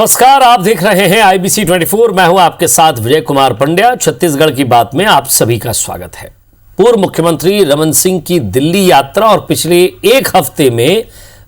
नमस्कार, आप देख रहे हैं IBC 24। मैं हूं आपके साथ विजय कुमार पंड्या। छत्तीसगढ़ की बात में आप सभी का स्वागत है। पूर्व मुख्यमंत्री रमन सिंह की दिल्ली यात्रा और पिछले एक हफ्ते में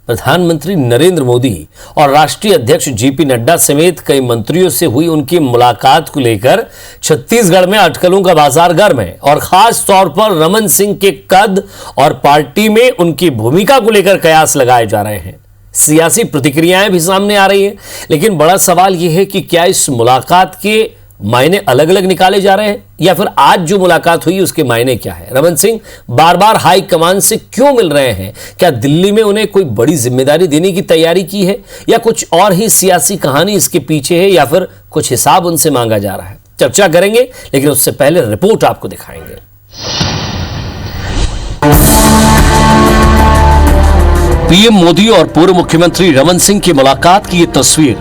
प्रधानमंत्री नरेंद्र मोदी और राष्ट्रीय अध्यक्ष JP नड्डा समेत कई मंत्रियों से हुई उनकी मुलाकात को लेकर छत्तीसगढ़ में अटकलों का बाजार गर्म है और खास तौर पर रमन सिंह के कद और पार्टी में उनकी भूमिका को लेकर कयास लगाए जा रहे हैं। सियासी प्रतिक्रियाएं भी सामने आ रही हैं, लेकिन बड़ा सवाल यह है कि क्या इस मुलाकात के मायने अलग अलग निकाले जा रहे हैं या फिर आज जो मुलाकात हुई उसके मायने क्या है। रमन सिंह बार बार हाई कमान से क्यों मिल रहे हैं? क्या दिल्ली में उन्हें कोई बड़ी जिम्मेदारी देने की तैयारी की है या कुछ और ही सियासी कहानी इसके पीछे है या फिर कुछ हिसाब उनसे मांगा जा रहा है? चर्चा करेंगे, लेकिन उससे पहले रिपोर्ट आपको दिखाएंगे। पीएम मोदी और पूर्व मुख्यमंत्री रमन सिंह की मुलाकात की ये तस्वीर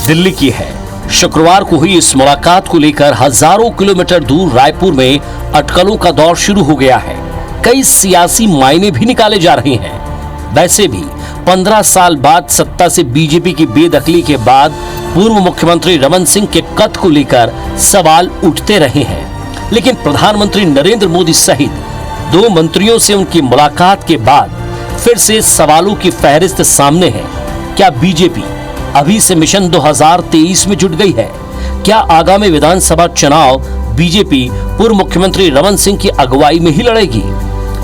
दिल्ली की है। शुक्रवार को हुई इस मुलाकात को लेकर हजारों किलोमीटर दूर रायपुर में अटकलों का दौर शुरू हो गया है। कई सियासी मायने भी निकाले जा रहे हैं। वैसे भी 15 साल बाद सत्ता से बीजेपी की बेदखली के बाद पूर्व मुख्यमंत्री रमन सिंह के कद को लेकर सवाल उठते रहे हैं, लेकिन प्रधानमंत्री नरेंद्र मोदी सहित 2 मंत्रियों से उनकी मुलाकात के बाद फिर से सवालों की फहरिस्त सामने है। क्या बीजेपी अभी से मिशन 2023 में जुट गई है? क्या आगामी विधानसभा चुनाव बीजेपी पूर्व मुख्यमंत्री रमन सिंह की अगुवाई में ही लड़ेगी?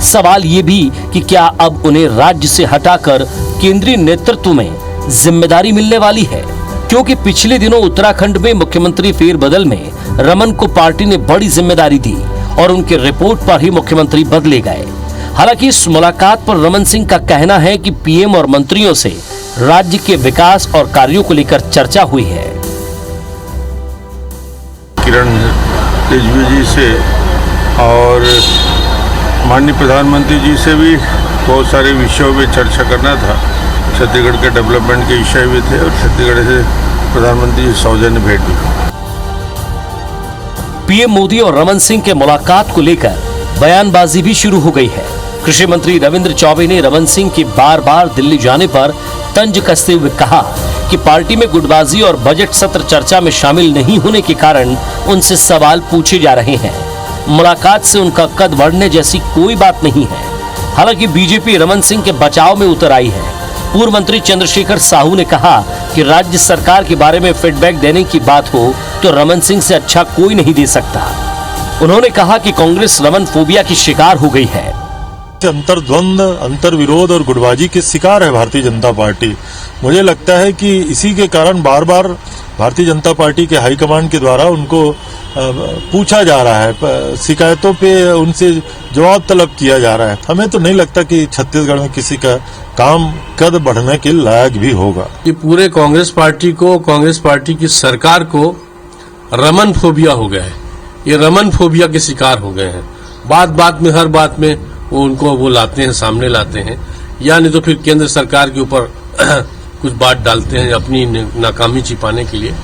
सवाल ये भी कि क्या अब उन्हें राज्य से हटाकर केंद्रीय नेतृत्व में जिम्मेदारी मिलने वाली है? क्योंकि पिछले दिनों उत्तराखंड में मुख्यमंत्री फेरबदल में रमन को पार्टी ने बड़ी जिम्मेदारी दी और उनके रिपोर्ट पर ही मुख्यमंत्री बदले गए। हालांकि इस मुलाकात पर रमन सिंह का कहना है कि पीएम और मंत्रियों से राज्य के विकास और कार्यों को लेकर चर्चा हुई है। किरण रिजिजू जी से और माननीय प्रधानमंत्री जी से भी बहुत सारे विषयों में चर्चा करना था। छत्तीसगढ़ के डेवलपमेंट के विषय भी थे और छत्तीसगढ़ से प्रधानमंत्री जी सौजन्य भेंट भी। पीएम मोदी और रमन सिंह के मुलाकात को लेकर बयानबाजी भी शुरू हो गई है। कृषि मंत्री रविंद्र चौबे ने रमन सिंह के बार बार दिल्ली जाने पर तंज कसते हुए कहा कि पार्टी में गुटबाजी और बजट सत्र चर्चा में शामिल नहीं होने के कारण उनसे सवाल पूछे जा रहे हैं। मुलाकात से उनका कद बढ़ने जैसी कोई बात नहीं है। हालांकि बीजेपी रमन सिंह के बचाव में उतर आई है। पूर्व मंत्री चंद्रशेखर साहू ने कहा कि राज्य सरकार के बारे में फीडबैक देने की बात हो तो रमन सिंह से अच्छा कोई नहीं दे सकता। उन्होंने कहा कि कांग्रेस रमन फोबिया की शिकार हो गई है। अंतर्द्वंद, अंतर्विरोध और गुटबाजी के शिकार है भारतीय जनता पार्टी। मुझे लगता है कि इसी के कारण बार बार भारतीय जनता पार्टी के हाईकमान के द्वारा उनको पूछा जा रहा है, शिकायतों पे उनसे जवाब तलब किया जा रहा है। हमें तो नहीं लगता कि छत्तीसगढ़ में किसी का काम कद बढ़ने के लायक भी होगा। ये पूरे कांग्रेस पार्टी को, कांग्रेस पार्टी की सरकार को रमन फोबिया हो गया है। ये रमन फोबिया के शिकार हो गए हैं। बात बात में, हर बात में वो लाते हैं, सामने लाते हैं, या नहीं तो फिर केंद्र सरकार के ऊपर कुछ बात डालते हैं अपनी नाकामी छिपाने के लिए।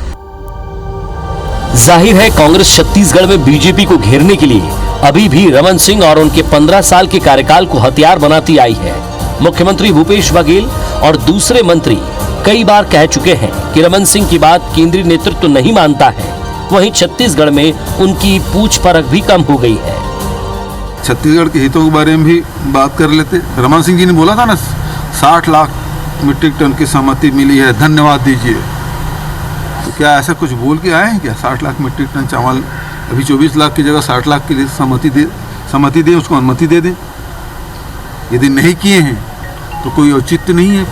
जाहिर है कांग्रेस छत्तीसगढ़ में बीजेपी को घेरने के लिए अभी भी रमन सिंह और उनके 15 साल के कार्यकाल को हथियार बनाती आई है। मुख्यमंत्री भूपेश बघेल और दूसरे मंत्री कई बार कह चुके हैं कि रमन सिंह की बात केंद्रीय नेतृत्व नहीं मानता है। वहीं छत्तीसगढ़ में उनकी पूछ परख भी कम हो गई है। छत्तीसगढ़ के हितों के बारे में भी बात कर लेते। रमन सिंह जी ने बोला था ना 60 लाख मीट्रिक टन की सहमति मिली है, धन्यवाद दीजिए। तो क्या ऐसा कुछ बोल के आए हैं क्या? 60 लाख मीट्रिक टन चावल, अभी 24 लाख की जगह 60 लाख के लिए सहमति दे, उसको अनुमति दे दें। यदि नहीं किए हैं तो कोई औचित्य नहीं है।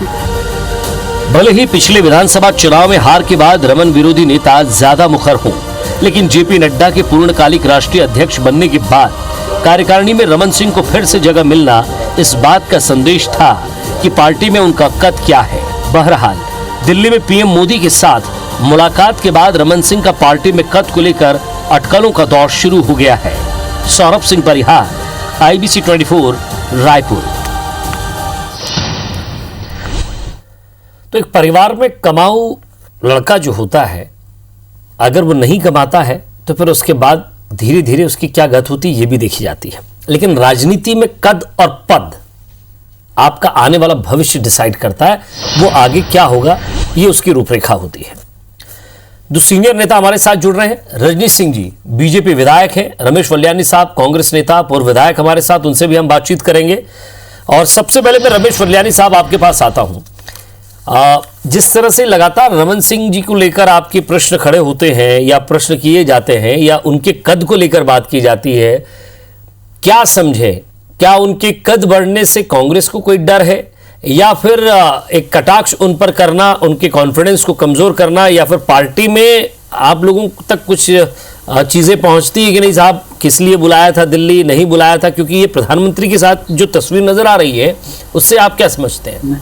भले ही पिछले विधानसभा चुनाव में हार के बाद रमन विरोधी नेता ज्यादा मुखर हों, लेकिन JP नड्डा के पूर्णकालिक राष्ट्रीय अध्यक्ष बनने के बाद कार्यकारिणी में रमन सिंह को फिर से जगह मिलना इस बात का संदेश था कि पार्टी में उनका कद क्या है। बहरहाल दिल्ली में पीएम मोदी के साथ मुलाकात के बाद रमन सिंह का पार्टी में कद को लेकर अटकलों का दौर शुरू हो गया है। सौरभ सिंह परिहार, IBC 24, रायपुर। तो एक परिवार में कमाऊ लड़का जो होता है, अगर वो नहीं कमाता है तो फिर उसके बाद धीरे धीरे उसकी क्या गत होती है ये भी देखी जाती है। लेकिन राजनीति में कद और पद आपका आने वाला भविष्य डिसाइड करता है। वो आगे क्या होगा ये उसकी रूपरेखा होती है। दो सीनियर नेता हमारे साथ जुड़ रहे हैं। रजनीश सिंह जी बीजेपी विधायक हैं, रमेश वल्यानी साहब कांग्रेस नेता पूर्व विधायक हमारे साथ, उनसे भी हम बातचीत करेंगे। और सबसे पहले मैं रमेश वल्यानी साहब आपके पास आता हूं। जिस तरह से लगातार रमन सिंह जी को लेकर आपके प्रश्न खड़े होते हैं या प्रश्न किए जाते हैं या उनके कद को लेकर बात की जाती है, क्या समझे, क्या उनके कद बढ़ने से कांग्रेस को कोई डर है या फिर एक कटाक्ष उन पर करना, उनके कॉन्फिडेंस को कमजोर करना, या फिर पार्टी में आप लोगों तक कुछ चीजें पहुंचती है कि नहीं साहब किस लिए बुलाया था दिल्ली, नहीं बुलाया था? क्योंकि ये प्रधानमंत्री के साथ जो तस्वीर नजर आ रही है उससे आप क्या समझते हैं?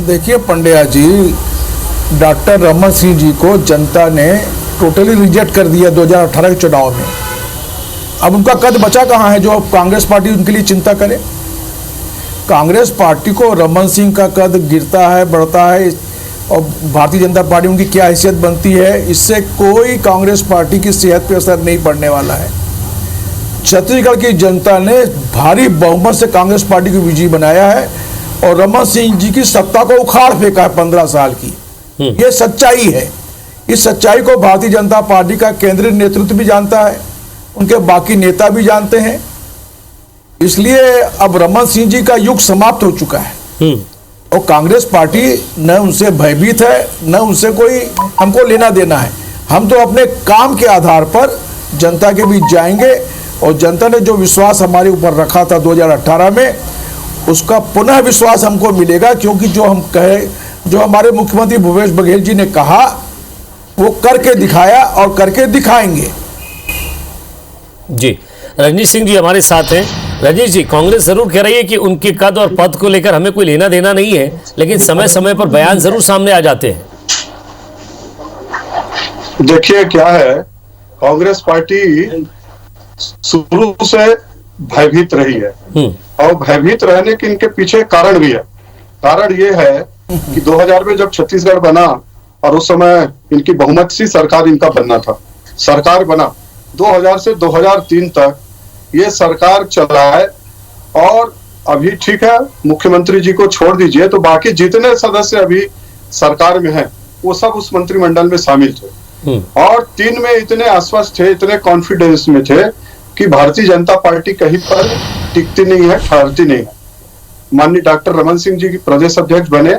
देखिए पंड्या जी, डॉक्टर रमन सिंह जी को जनता ने टोटली रिजेक्ट कर दिया 2018 के चुनाव में। अब उनका कद बचा कहाँ है जो कांग्रेस पार्टी उनके लिए चिंता करे? कांग्रेस पार्टी को रमन सिंह का कद गिरता है, बढ़ता है, और भारतीय जनता पार्टी उनकी क्या हैसियत बनती है, इससे कोई कांग्रेस पार्टी की सेहत पे असर नहीं पड़ने वाला है। छत्तीसगढ़ की जनता ने भारी बहुमत से कांग्रेस पार्टी को विजयी बनाया है और रमन सिंह जी की सत्ता को उखाड़ फेंका है 15 साल की। ये सच्चाई है। इस सच्चाई को भारतीय जनता पार्टी का केंद्रीय नेतृत्व भी जानता है, उनके बाकी नेता भी जानते हैं। इसलिए अब रमन सिंह जी का युग समाप्त हो चुका है और कांग्रेस पार्टी न उनसे भयभीत है, न उनसे कोई हमको लेना देना है। हम तो अपने काम के आधार पर जनता के बीच जाएंगे और जनता ने जो विश्वास हमारे ऊपर रखा था 2018 में, उसका पुनः विश्वास हमको मिलेगा, क्योंकि जो हम कहे, जो हमारे मुख्यमंत्री भूपेश बघेल जी ने कहा वो करके दिखाया और करके दिखाएंगे। जी, रजनीश सिंह जी हमारे साथ हैं। रजनीश जी, कांग्रेस जरूर कह रही है कि उनके कद और पद को लेकर हमें कोई लेना देना नहीं है, लेकिन समय समय पर बयान जरूर सामने आ जाते हैं। देखिए क्या है, कांग्रेस पार्टी शुरू से भयभीत रही है और भयभीत रहने के इनके पीछे कारण भी है। कारण ये है कि 2000 में जब छत्तीसगढ़ बना और उस समय इनकी बहुमत सी सरकार इनका बनना था, सरकार बना 2000 से 2003 तक ये सरकार चलाए। और अभी ठीक है, मुख्यमंत्री जी को छोड़ दीजिए तो बाकी जितने सदस्य अभी सरकार में हैं वो सब उस मंत्रिमंडल में शामिल थे और 3 में इतने आश्वस्त थे, इतने कॉन्फिडेंस में थे कि भारतीय जनता पार्टी कहीं पर टिकती नहीं है, ठहरती नहीं है। माननीय डॉक्टर रमन सिंह जी की प्रदेश अध्यक्ष बने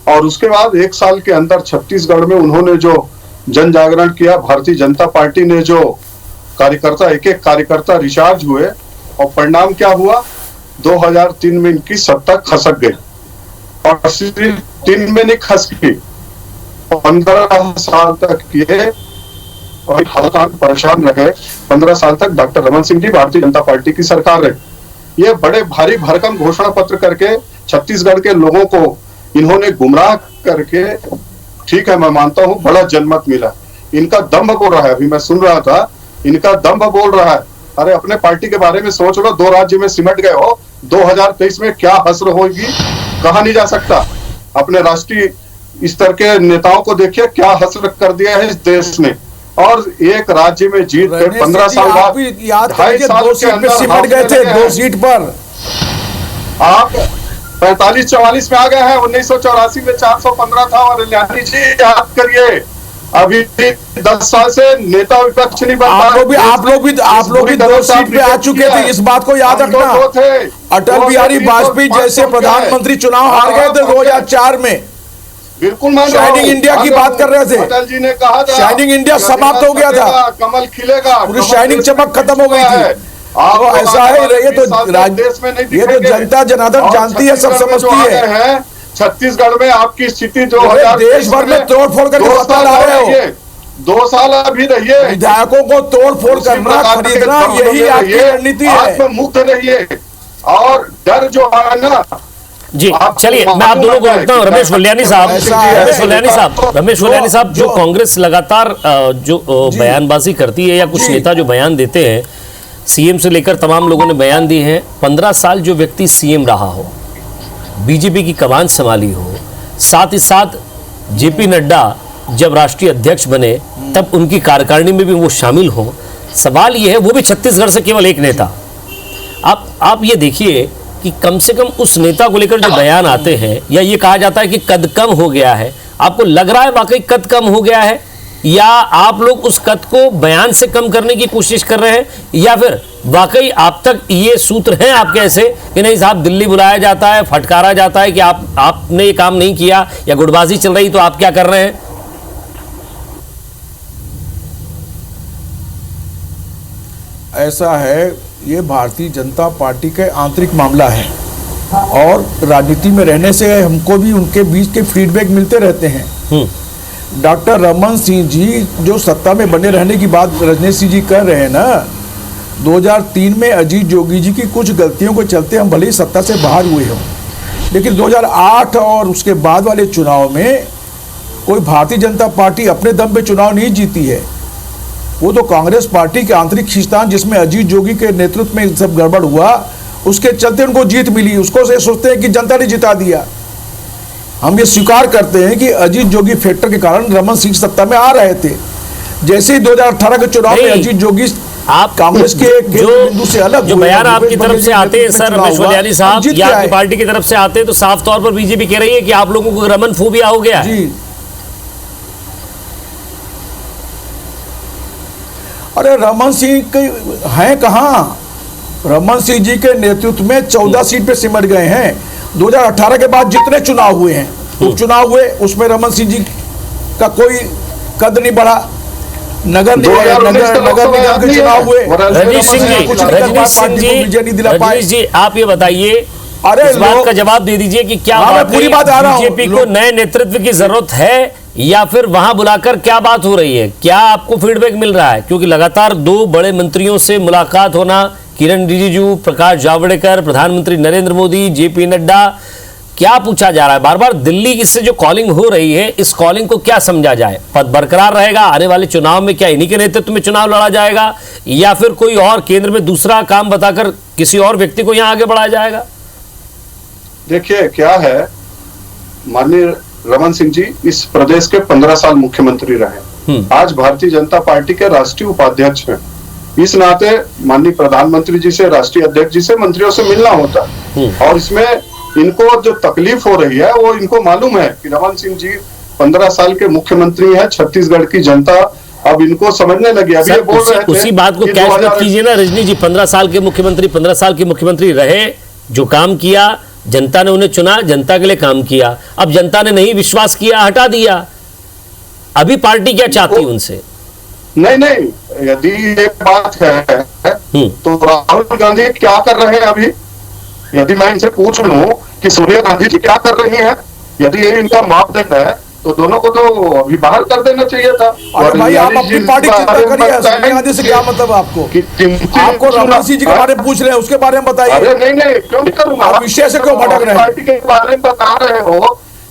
और उसके बाद 1 साल के अंदर छत्तीसगढ़ में उन्होंने जो जन जागरण किया, भारतीय जनता पार्टी ने जो कार्यकर्ता, एक एक कार्यकर्ता रिचार्ज हुए और परिणाम क्या हुआ, 2003 में इनकी सत्ता खसक गई और सिर्फ 3 में नहीं खसकी, 15 साल तक ये और परेशान रहे। 15 साल तक डॉक्टर रमन सिंह जी भारतीय जनता पार्टी की सरकार रही। ये बड़े भारी भरकम घोषणा पत्र करके छत्तीसगढ़ के लोगों को इन्होंने गुमराह करके, ठीक है मैं मानता हूं बड़ा जनमत मिला, इनका दम्भ बोल रहा है। अभी मैं सुन रहा था, इनका दम्भ बोल रहा है। अरे अपने पार्टी के बारे में सोच लो, 2 राज्य में सिमट गए हो, 2023 में क्या हसर होगी कहा नहीं जा सकता। अपने राष्ट्रीय स्तर के नेताओं को देखिए क्या हसर कर दिया है इस देश ने, और एक राज्य में जीत कर 15 साल बाद 2.5 साल के अंदर सिमट गए थे 2 सीट पर। आप 45-44 में आ गए हैं। 1984 में 415 था और वल्यानी जी याद करिए, अभी 10 साल से नेता विपक्ष नहीं बन पा रहे। आप लोग भी 2 सीट पे आ चुके थे, इस बात को याद रखना। अटल बिहारी वाजपेयी जैसे प्रधानमंत्री चुनाव हार गए थे 2004 में। बिल्कुल शाइनिंग इंडिया की बात कर रहे थे। अटल जी ने कहा था शाइनिंग इंडिया समाप्त हो गया था, कमल खिलेगा, पूरी शाइनिंग चमक खत्म हो गई थी। तो ऐसा है, ये तो जनता जनार्दन जानती है, सब समझती है। छत्तीसगढ़ में आपकी स्थिति 2000 देश भर में तोड़ फोड़ करके सत्ता ला रहे हो। 2 साल अभी रहिए, विधायकों को तोड़ फोड़ करना, खरीदना, यही आपकी रणनीति है। आत्ममुक्त रहिए और डर जो है ना। जी चलिए, मैं आप दोनों को रोकता हूँ। रमेश वल्यानी साहब, जो कांग्रेस लगातार जो बयानबाजी करती है या कुछ नेता जो बयान देते हैं, सीएम से लेकर तमाम लोगों ने बयान दिए हैं। 15 साल जो व्यक्ति सीएम रहा हो, बीजेपी की कमान संभाली हो, साथ ही साथ जेपी नड्डा जब राष्ट्रीय अध्यक्ष बने तब उनकी कार्यकारिणी में भी वो शामिल हो, सवाल ये है वो भी छत्तीसगढ़ से केवल एक नेता। आप ये देखिए कि कम से कम उस नेता को लेकर जो बयान आते हैं, या ये कहा जाता है कि कद कम हो गया है, आपको लग रहा है वाकई कद कम हो गया है, या आप लोग उस कद को बयान से कम करने की कोशिश कर रहे हैं, या फिर वाकई आप तक ये सूत्र हैं आपके ऐसे कि नहीं साहब दिल्ली बुलाया जाता है, फटकारा जाता है कि आपने ये काम नहीं किया या गुटबाजी चल रही तो आप क्या कर रहे हैं? ऐसा है, ये भारतीय जनता पार्टी का आंतरिक मामला है और राजनीति में रहने से हमको भी उनके बीच के फीडबैक मिलते रहते हैं। डॉक्टर रमन सिंह जी जो सत्ता में बने रहने की बात रजनीश सिंह जी कर रहे हैं ना, 2003 में अजीत जोगी जी की कुछ गलतियों के चलते हम भले ही सत्ता से बाहर हुए हों, लेकिन 2008 और उसके बाद वाले चुनाव में कोई भारतीय जनता पार्टी अपने दम पे चुनाव नहीं जीती है। वो तो कांग्रेस पार्टी के आंतरिक खींचतान, जिसमें अजीत जोगी के नेतृत्व में सब गड़बड़ हुआ, उसके चलते उनको जीत मिली। उसको से सोचते हैं कि जनता ने जिता दिया। हम ये स्वीकार करते हैं कि अजीत जोगी फैक्टर के कारण रमन सिंह सत्ता में आ रहे थे। जैसे ही 2018 के चुनाव में अजीत जोगी आप कांग्रेस के बिंदु से अलग जो बयान आपकी तरफ से आते हैं सर रमेश वलियानी साहब, या आपकी पार्टी की तरफ से आते हैं, तो साफ तौर पर बीजेपी कह रही है कि आप लोगों को रमन फोबिया हो गया है। जी, अरे रमन सिंह के हैं कहाँ? रमन सिंह जी के नेतृत्व में 14 सीट पे सिमट गए हैं। 2018 के बाद जितने चुनाव हुए हैं, उपचुनाव हुए, उसमें रमन सिंह जी का कोई कद नहीं बढ़ा। नगर निगम के चुनाव हुए, रजनीश जी आप ये बताइए, अरे इस बात का जवाब दे दीजिए कि क्या बीजेपी को नए नेतृत्व की जरूरत है, या फिर वहां बुलाकर क्या बात हो रही है? क्या आपको फीडबैक मिल रहा है? क्योंकि लगातार 2 बड़े मंत्रियों से मुलाकात होना, किरण रिजिजू, प्रकाश जावड़ेकर, प्रधानमंत्री नरेंद्र मोदी, जेपी नड्डा, क्या पूछा जा रहा है बार बार? दिल्ली की से जो कॉलिंग हो रही है, इस कॉलिंग को क्या समझा जाए? पद बरकरार रहेगा? आने वाले चुनाव में क्या इन्हीं के नेतृत्व में चुनाव लड़ा जाएगा, या फिर कोई और केंद्र में दूसरा काम बताकर किसी और व्यक्ति को यहां आगे बढ़ाया जाएगा? देखिए क्या है, माननीय रमन सिंह जी इस प्रदेश के 15 साल मुख्यमंत्री रहे, आज भारतीय जनता पार्टी के राष्ट्रीय उपाध्यक्ष हैं। इस नाते माननीय प्रधानमंत्री जी से, राष्ट्रीय अध्यक्ष जी से, मंत्रियों से मिलना होता है, और इसमें इनको जो तकलीफ हो रही है वो इनको मालूम है कि रमन सिंह जी 15 साल के मुख्यमंत्री हैं। छत्तीसगढ़ की जनता अब इनको समझने लगी। अभी ये बोल रहे थे उसी बात को कैच मत कीजिए ना रजनी जी। 15 साल के मुख्यमंत्री रहे, जो काम किया, जनता ने उन्हें चुना, जनता के लिए काम किया। अब जनता ने नहीं विश्वास किया, हटा दिया। अभी पार्टी क्या चाहती उनसे? नहीं, यदि ये बात है तो राहुल गांधी क्या कर रहे हैं अभी? यदि मैं इनसे पूछ लूं कि सोनिया गांधी जी क्या कर रही हैं, यदि ये इनका मापदंड है तो दोनों को तो अभी बाहर कर देना चाहिए था। और भाई आप अपनी पार्टी चिंता करिए, सोनिया गांधी से क्या मतलब आपको? आपको रमन सिंह जी के बारे में पूछ रहे हैं, उसके बारे में बताइए। अरे नहीं, क्यों नहीं करूंगा? आप विषय से क्यों भटक रहे हैं? पार्टी के बारे में बता रहे हो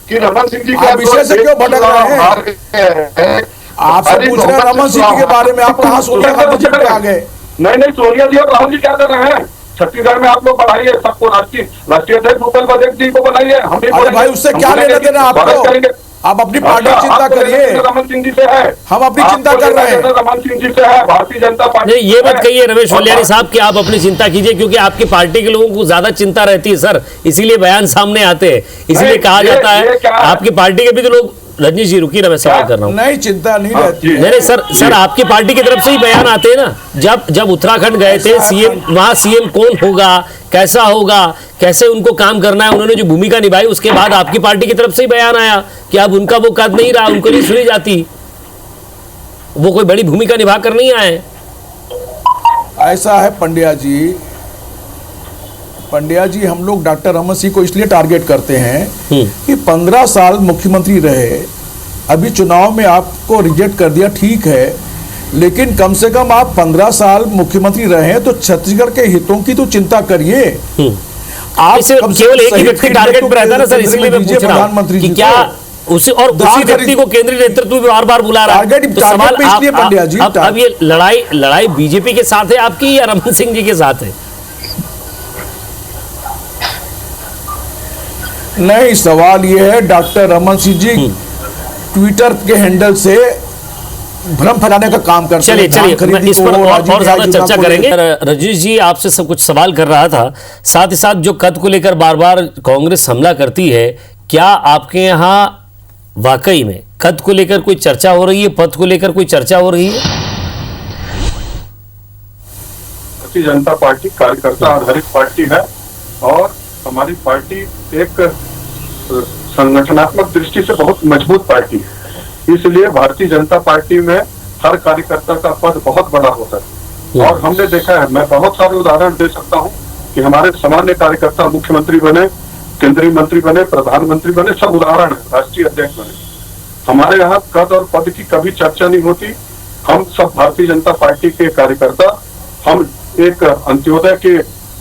कि रमन सिंह जी आप विषय से क्यों भटक रहे हैं? आपसे पूछ रहे हैं रमन सिंह जी के बारे में, आप कहाँ सोनिया गांधी जी पे आ गए? नहीं, सोनिया जी और राहुल जी क्या कर रहे हैं? छत्तीसगढ़ में आप लोग बढ़ाइए सबको, राष्ट्रीय अध्यक्ष भूपेश बघेल जी को बनाइए। अरे भाई उससे क्या लेना देना आपको? आप अपनी पार्टी की चिंता करिए। रमन सिंह जी से है, हम अपनी चिंता कर रहे हैं। रमन सिंह जी से है, भारतीय जनता पार्टी। ये मत कहिए रमेश वलियानी साहब कि आप अपनी चिंता कीजिए, क्योंकि आपकी पार्टी के लोगों को ज्यादा चिंता रहती है सर, इसीलिए बयान सामने आते हैं, इसीलिए कहा जाता है आपकी पार्टी के भी तो लोग। रजनीश जी रुकिए ना, मैं सवाल कर रहा हूँ। नहीं, चिंता नहीं रहती। नहीं सर आपकी पार्टी की तरफ से ही बयान आते हैं ना। जब उत्तराखंड गए थे सीएम, वहां सीएम कौन होगा, कैसा होगा, कैसे उनको काम करना है, उन्होंने जो भूमिका निभाई, उसके बाद आपकी पार्टी की तरफ से ही बयान आया कि अब उनका वो कद नहीं रहा, उनको नहीं सुनी जाती, वो कोई बड़ी भूमिका निभा कर नहीं आए। ऐसा है पंड्या जी, हम लोग डॉक्टर रमन सिंह को इसलिए टारगेट करते हैं कि 15 साल मुख्यमंत्री रहे, अभी चुनाव में आपको रिजेक्ट कर दिया, ठीक है, लेकिन कम से कम आप 15 साल मुख्यमंत्री रहे तो छत्तीसगढ़ के हितों की तो चिंता करिए। आप केवल एक ही व्यक्ति टारगेट पर रहता है ना सर, इसीलिए मैं पूछ रहा हूं कि क्या उसी व्यक्ति को केंद्रीय नेतृत्व भी बार बुला रहा है। तो सवाल अब ये लड़ाई बीजेपी के साथ है आपकी या रमन सिंह जी के साथ है? नहीं, सवाल ये है डॉक्टर रमन सिंह जी ट्विटर के हैंडल से भ्रम फैलाने का काम करते चलिए हैं। धान चलिए, मैं खरीदी इस पर को, राजीव और ज्यादा गांधी चर्चा को करेंगे। लेकर। रजनीश जी आपसे सब कुछ सवाल कर रहा था, साथ ही साथ जो कद को लेकर बार बार कांग्रेस हमला करती है, क्या आपके यहाँ वाकई में कद को लेकर कोई चर्चा हो रही है, पद को लेकर कोई चर्चा हो रही है? भारतीय जनता पार्टी कार्यकर्ता आधारित पार्टी है और हमारी पार्टी एक संगठनात्मक दृष्टि से बहुत मजबूत पार्टी है। इसलिए भारतीय जनता पार्टी में हर कार्यकर्ता का पद बहुत बड़ा होता है और हमने देखा है, मैं बहुत सारे उदाहरण दे सकता हूं कि हमारे सामान्य कार्यकर्ता मुख्यमंत्री बने, केंद्रीय मंत्री बने, प्रधानमंत्री बने, सब उदाहरण है, राष्ट्रीय अध्यक्ष बने। हमारे यहाँ कद और पद की कभी चर्चा नहीं होती। हम सब भारतीय जनता पार्टी के कार्यकर्ता, हम एक अंत्योदय के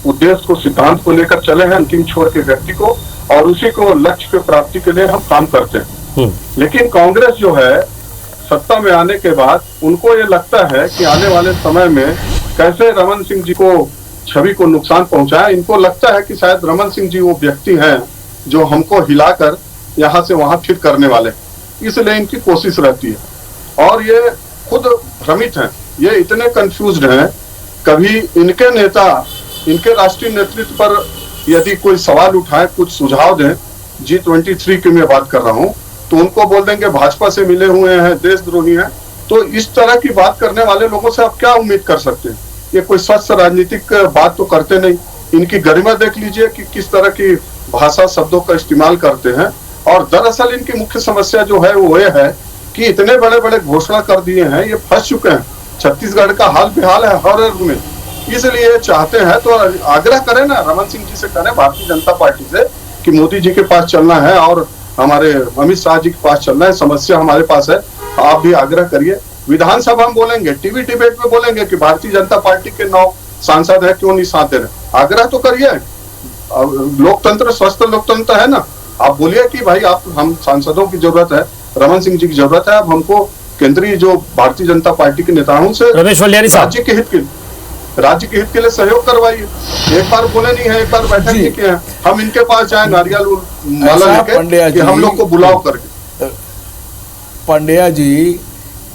उद्देश्य को, सिद्धांत को लेकर चले हैं, अंतिम छोर के व्यक्ति को, और उसी को लक्ष्य की प्राप्ति के लिए हम काम करते हैं। लेकिन कांग्रेस जो है सत्ता में आने के बाद उनको ये लगता है कि आने वाले समय में कैसे रमन सिंह जी को छवि को नुकसान पहुंचाए। इनको लगता है कि शायद रमन सिंह जी वो व्यक्ति हैं जो हमको हिलाकर यहाँ से वहां फिर करने वाले, इसलिए इनकी कोशिश रहती है और ये खुद भ्रमित हैं, ये इतने कंफ्यूज्ड हैं। कभी इनके नेता, इनके राष्ट्रीय नेतृत्व पर यदि कोई सवाल उठाए, कुछ सुझाव दें, G23 की मैं बात कर रहा हूं, तो उनको बोल देंगे भाजपा से मिले हुए हैं, देशद्रोही हैं। तो इस तरह की बात करने वाले लोगों से आप क्या उम्मीद कर सकते हैं? ये कोई स्वच्छ राजनीतिक बात तो करते नहीं। इनकी गरिमा देख लीजिए कि किस तरह की भाषा, शब्दों का इस्तेमाल करते हैं। और दरअसल इनकी मुख्य समस्या जो है वो ये है कि इतने बड़े बड़े घोषणा कर दिए हैं, ये फंस चुके हैं। छत्तीसगढ़ का हाल बेहाल है हर वर्ग में, इसलिए चाहते हैं तो आग्रह करें ना, रमन सिंह जी से करें, भारतीय जनता पार्टी से, कि मोदी जी के पास चलना है और हमारे अमित शाह जी के पास चलना है, समस्या हमारे पास है, आप भी आग्रह करिए। विधानसभा में बोलेंगे, टीवी डिबेट में बोलेंगे कि भारतीय जनता पार्टी के 9 सांसद है, क्यों नहीं साथ दे रहे? आग्रह तो करिए, लोकतंत्र स्वस्थ लोकतंत्र है ना। आप बोलिए कि भाई आप, हम सांसदों की जरूरत है, रमन सिंह जी की जरूरत है, अब हमको केंद्रीय जो भारतीय जनता पार्टी के नेताओं से रमेश वल्यानी साहब, राज्य के हित के लिए सहयोग करवाइए। एक बार बोले नहीं है, एक बार बैठक नहीं किया है, हम इनके पास जाए नारियल माला लेके कि हम लोग को बुलाओ करके। पंड्या जी,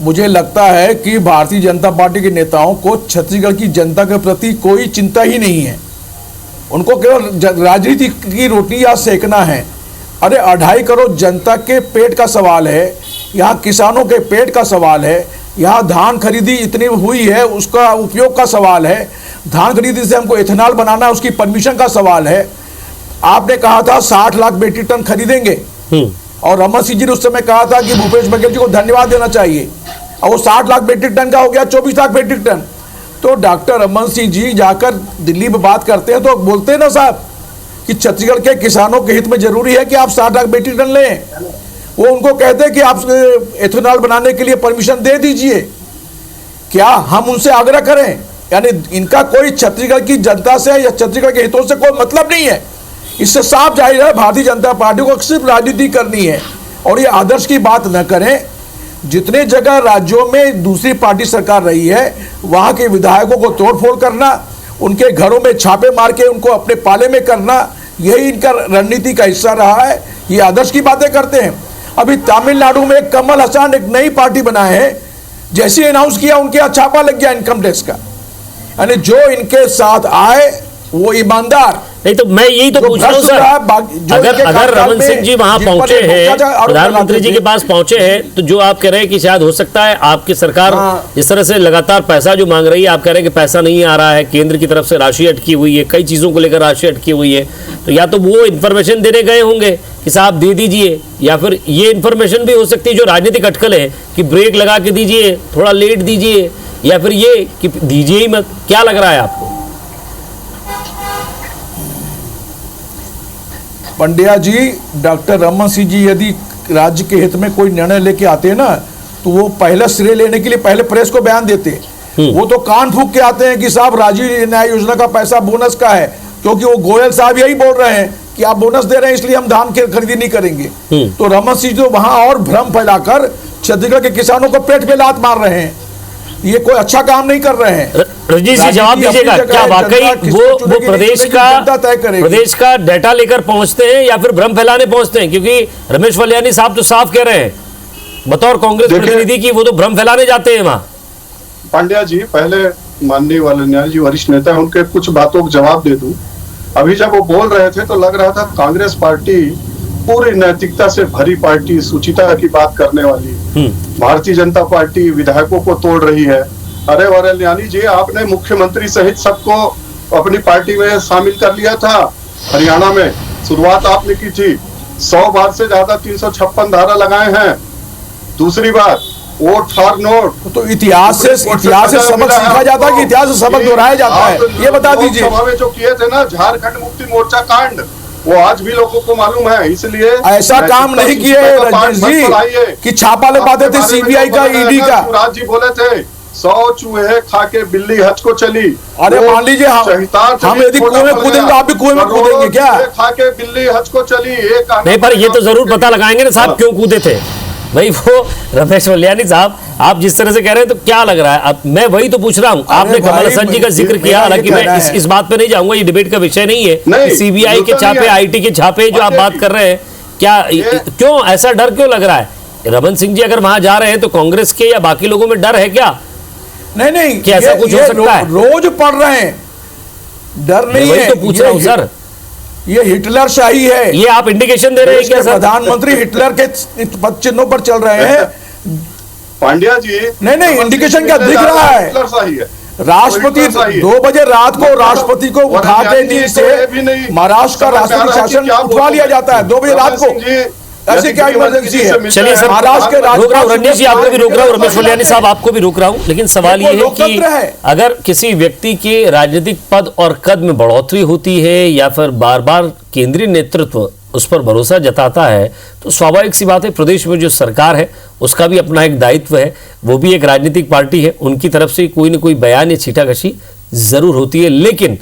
मुझे लगता है कि भारतीय जनता पार्टी के नेताओं को छत्तीसगढ़ की जनता के प्रति कोई चिंता ही नहीं है। उनको केवल राजनीति की रोटियां सेकना है। अरे 2.5 करोड़ जनता के पेट का सवाल है, यहाँ किसानों के पेट का सवाल है, यहाँ धान खरीदी इतनी हुई है उसका उपयोग का सवाल है, धान खरीदी से हमको इथेनॉल बनाना है उसकी परमिशन का सवाल है। आपने कहा था 60 लाख मीट्रिक टन खरीदेंगे और रमन सिंह जी ने उस समय कहा था कि भूपेश बघेल जी को धन्यवाद देना चाहिए, और वो 60 लाख मीट्रिक टन का हो गया 24 लाख मीट्रिक टन। तो डॉक्टर रमन सिंह जी जाकर दिल्ली में बात करते हैं तो बोलते हैं ना साहब कि छत्तीसगढ़ के किसानों के हित में जरूरी है कि आप 60 लाख मीट्रिक टन लें। वो उनको कहते हैं कि आप एथेनॉल बनाने के लिए परमिशन दे दीजिए। क्या हम उनसे आग्रह करें? यानी इनका कोई छत्तीसगढ़ की जनता से या छत्तीसगढ़ के हितों से कोई मतलब नहीं है। इससे साफ जाहिर है भारतीय जनता पार्टी को सिर्फ राजनीति करनी है और ये आदर्श की बात न करें। जितने जगह राज्यों में दूसरी पार्टी सरकार रही है वहाँ के विधायकों को तोड़फोड़ करना, उनके घरों में छापे मार के उनको अपने पाले में करना, यही इनका रणनीति का हिस्सा रहा है। ये आदर्श की बातें करते हैं। अभी तमिलनाडु में कमल हसन एक नई पार्टी बनाए हैं, जैसे अनाउंस किया उनके यहाँ छापा लग गया इनकम टैक्स का। यानी जो इनके साथ आए वो ईमानदार नहीं। तो मैं यही तो पूछ रहा हूँ सर, अगर रमन सिंह जी वहां पहुंचे हैं, प्रधानमंत्री जी के पास पहुंचे हैं, तो जो आप कह रहे हैं कि शायद हो सकता है आपकी सरकार जिस तरह से लगातार पैसा जो मांग रही है, आप कह रहे हैं कि पैसा नहीं आ रहा है, केंद्र की तरफ से राशि अटकी हुई है, कई चीजों को लेकर राशि अटकी हुई है, तो या तो वो इन्फॉर्मेशन देने गए होंगे कि साहब दे दीजिए, या फिर ये इन्फॉर्मेशन भी हो सकती है जो राजनीतिक अटकल है कि ब्रेक लगा के दीजिए, थोड़ा लेट दीजिए, या फिर ये कि दीजिए ही मत। क्या लग रहा है आपको? पंड्या जी, डॉक्टर रमन सिंह जी यदि राज्य के हित में कोई निर्णय लेके आते हैं ना, तो वो पहले श्रेय लेने के लिए पहले प्रेस को बयान देते हैं। वो तो कान फूंक के आते हैं कि साहब राजीव न्याय योजना का पैसा बोनस का है, क्योंकि वो गोयल साहब यही बोल रहे हैं कि आप बोनस दे रहे हैं इसलिए हम धान की खरीदी नहीं करेंगे। तो रमन सिंह तो वहां और भ्रम फैलाकर छत्तीसगढ़ के किसानों को पेट पे लात मार रहे हैं। ये कोई अच्छा काम नहीं कर रहे हैं। रजनीश जी जवाब दीजिएगा, क्या वाकई वो प्रदेश का डाटा लेकर पहुंचते हैं या फिर भ्रम फैलाने पहुंचते हैं? क्योंकि रमेश वल्यानी साहब तो साफ कह रहे हैं बतौर कांग्रेस देखिए- प्रतिनिधि की वो तो भ्रम फैलाने जाते हैं वहां। पांड्या जी, पहले माननीय वालनिया जी वरिष्ठ नेता है, उनके कुछ बातों का जवाब दे दूं। अभी जब वो बोल रहे थे तो लग रहा था कांग्रेस पार्टी पूरी नैतिकता से भरी पार्टी, सुचिता की बात करने वाली। भारतीय जनता पार्टी विधायकों को तोड़ रही है। अरे वालनियानी जी, आपने मुख्यमंत्री सहित सबको अपनी पार्टी में शामिल कर लिया था। हरियाणा में शुरुआत आपने की थी, 100 बार से ज्यादा 356 धारा लगाए हैं। दूसरी बात, वोट फॉर नोट। तो इतिहास से सबक सीखा जाता है कि इतिहास से सबक दोहराया जाता है, ये बता दीजिए। लोकसभा में जो किए थे ना झारखंड मुक्ति मोर्चा कांड, वो आज भी लोगों को मालूम है। इसलिए ऐसा काम नहीं किए रजनीश जी कि छापा लगाते थे सीबीआई का, ईडी का। शिवराज जी बोले थे 100 चूहे खा के बिल्ली हज को चली। अरे मान लीजिए हम यदि कुएं में कूदेंगे, आप भी कुएं में कूदेंगे क्या? खा के बिल्ली हज को चली। नहीं, पर ये तो जरूर पता लगाएंगे ना साहब क्यों कूदे थे भाई। वो रमेश वल्यानी साहब, आप जिस तरह से कह रहे हैं तो क्या लग रहा है? अब मैं वही तो पूछ रहा हूँ। आपने कमल हसन जी का जिक्र किया, हालांकि मैं इस बात पे नहीं जाऊंगा, ये डिबेट का विषय नहीं है। सीबीआई के छापे, आईटी के छापे जो आप बात कर रहे हैं, क्या क्यों ऐसा डर क्यों लग रहा है? रमन सिंह जी अगर वहां जा रहे हैं तो कांग्रेस के या बाकी लोगों में डर है क्या? नहीं, क्या ऐसा कुछ हो सकता है? रोज पढ़ रहे हैं, डर नहीं है। तो पूछ रहा हूँ सर, ये हिटलर शाही है। ये आप इंडिकेशन दे रहे हैं क्या सर? प्रधानमंत्री हिटलर के पद चिन्हों पर चल रहे हैं। पांड्या जी, नहीं, इंडिकेशन क्या दिख रहा है? हिटलर शाही है। राष्ट्रपति 2 बजे रात को राष्ट्रपति को उठा के नींद से महाराष्ट्र का राष्ट्रपति शासन उठवा लिया जाता है 2 बजे रात को। ऐसे क्या इमरजेंसी है? चलिए सर, महाराष्ट्र के रोक रहा हूं रणनीश जी, आपको भी रोक रहा हूं, रमेश वल्यानी साहब आपको भी रोक रहा हूं। लेकिन सवाल ये है कि अगर किसी व्यक्ति के राजनीतिक पद और कद में बढ़ोतरी होती है या फिर बार बार केंद्रीय नेतृत्व उस पर भरोसा जताता है, तो स्वाभाविक सी बात है प्रदेश में जो सरकार है उसका भी अपना एक दायित्व है। वो भी एक राजनीतिक पार्टी है, उनकी तरफ से कोई ना कोई बयान या छींटाकशी जरूर होती है। लेकिन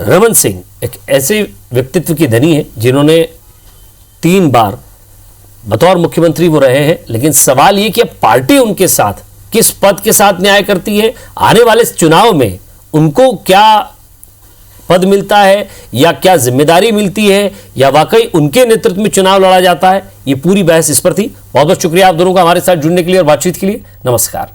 रमन सिंह एक ऐसे व्यक्तित्व की धनी है जिन्होंने 3 बार बतौर मुख्यमंत्री वो रहे हैं। लेकिन सवाल ये कि अब पार्टी उनके साथ किस पद के साथ न्याय करती है, आने वाले चुनाव में उनको क्या पद मिलता है या क्या जिम्मेदारी मिलती है, या वाकई उनके नेतृत्व में चुनाव लड़ा जाता है। ये पूरी बहस इस पर थी। बहुत बहुत शुक्रिया आप दोनों का हमारे साथ जुड़ने के लिए और बातचीत के लिए। नमस्कार।